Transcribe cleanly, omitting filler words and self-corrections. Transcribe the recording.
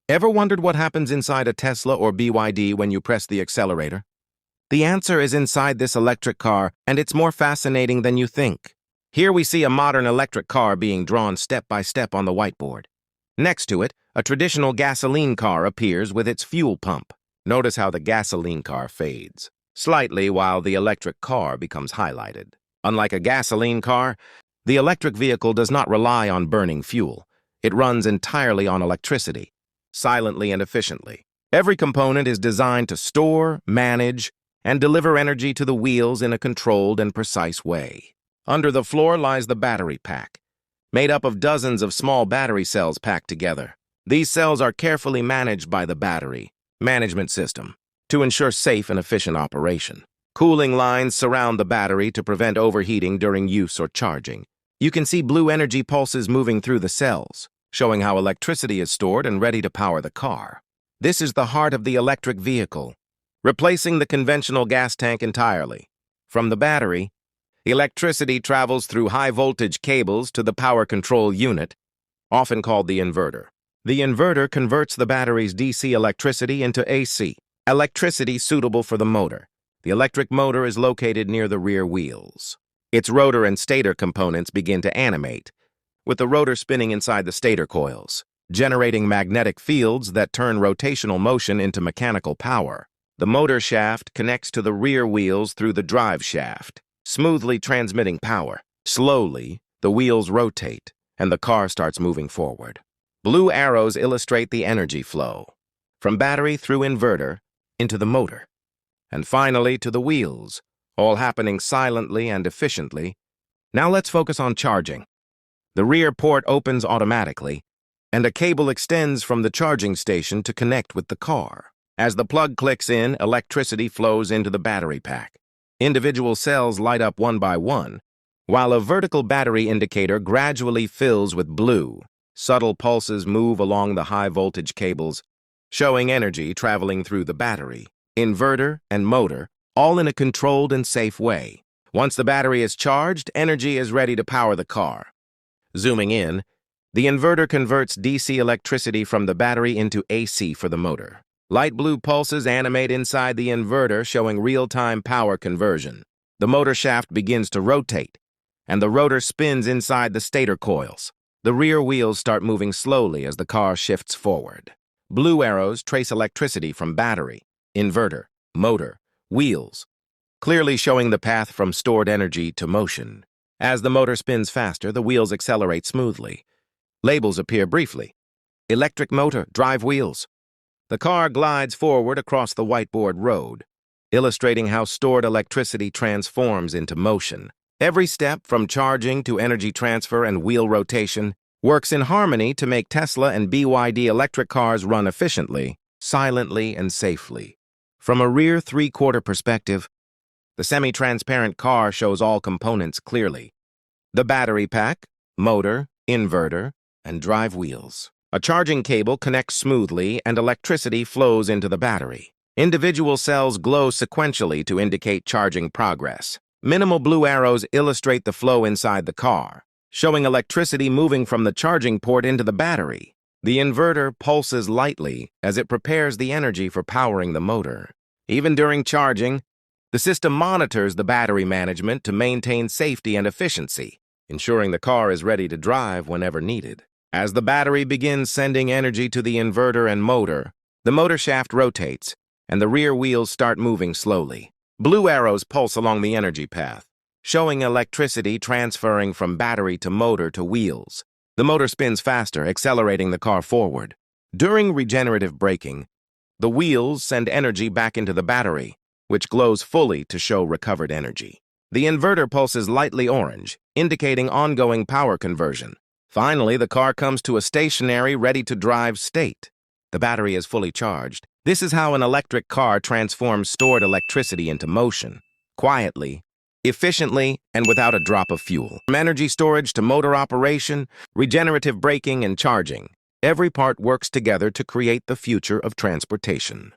Ever wondered what happens inside a Tesla or BYD when you press the accelerator? The answer is inside this electric car, and it's more fascinating than you think. Here we see a modern electric car being drawn step by step on the whiteboard. Next to it, a traditional gasoline car appears with its fuel pump. Notice how the gasoline car fades slightly while the electric car becomes highlighted. Unlike a gasoline car, the electric vehicle does not rely on burning fuel. It runs entirely on electricity, silently and efficiently. Every component is designed to store, manage, and deliver energy to the wheels in a controlled and precise way. Under the floor lies the battery pack, made up of dozens of small battery cells packed together. These cells are carefully managed by the battery management system to ensure safe and efficient operation. Cooling lines surround the battery to prevent overheating during use or charging. You can see blue energy pulses moving through the cells, showing how electricity is stored and ready to power the car. This is the heart of the electric vehicle, replacing the conventional gas tank entirely. From the battery, electricity travels through high-voltage cables to the power control unit, often called the inverter. The inverter converts the battery's DC electricity into AC, electricity suitable for the motor. The electric motor is located near the rear wheels. Its rotor and stator components begin to animate, with the rotor spinning inside the stator coils, generating magnetic fields that turn rotational motion into mechanical power. The motor shaft connects to the rear wheels through the drive shaft, smoothly transmitting power. Slowly, the wheels rotate, and the car starts moving forward. Blue arrows illustrate the energy flow, from battery through inverter into the motor, and finally to the wheels, all happening silently and efficiently. Now let's focus on charging. The rear port opens automatically, and a cable extends from the charging station to connect with the car. As the plug clicks in, electricity flows into the battery pack. Individual cells light up one by one, while a vertical battery indicator gradually fills with blue. Subtle pulses move along the high-voltage cables, showing energy traveling through the battery, inverter, and motor, all in a controlled and safe way. Once the battery is charged, energy is ready to power the car. Zooming in, the inverter converts DC electricity from the battery into AC for the motor. Light blue pulses animate inside the inverter, showing real-time power conversion. The motor shaft begins to rotate, and the rotor spins inside the stator coils. The rear wheels start moving slowly as the car shifts forward. Blue arrows trace electricity from battery, inverter, motor, wheels, clearly showing the path from stored energy to motion. As the motor spins faster, the wheels accelerate smoothly. Labels appear briefly. Electric motor, drive wheels. The car glides forward across the whiteboard road, illustrating how stored electricity transforms into motion. Every step, from charging to energy transfer and wheel rotation, works in harmony to make Tesla and BYD electric cars run efficiently, silently, and safely. From a rear three-quarter perspective, the semi-transparent car shows all components clearly: the battery pack, motor, inverter, and drive wheels. A charging cable connects smoothly and electricity flows into the battery. Individual cells glow sequentially to indicate charging progress. Minimal blue arrows illustrate the flow inside the car, showing electricity moving from the charging port into the battery. The inverter pulses lightly as it prepares the energy for powering the motor. Even during charging, the system monitors the battery management to maintain safety and efficiency, ensuring the car is ready to drive whenever needed. As the battery begins sending energy to the inverter and motor, the motor shaft rotates, and the rear wheels start moving slowly. Blue arrows pulse along the energy path, showing electricity transferring from battery to motor to wheels. The motor spins faster, accelerating the car forward. During regenerative braking, the wheels send energy back into the battery, which glows fully to show recovered energy. The inverter pulses lightly orange, indicating ongoing power conversion. Finally, the car comes to a stationary, ready-to-drive state. The battery is fully charged. This is how an electric car transforms stored electricity into motion, quietly, efficiently, and without a drop of fuel. From energy storage to motor operation, regenerative braking, and charging, every part works together to create the future of transportation.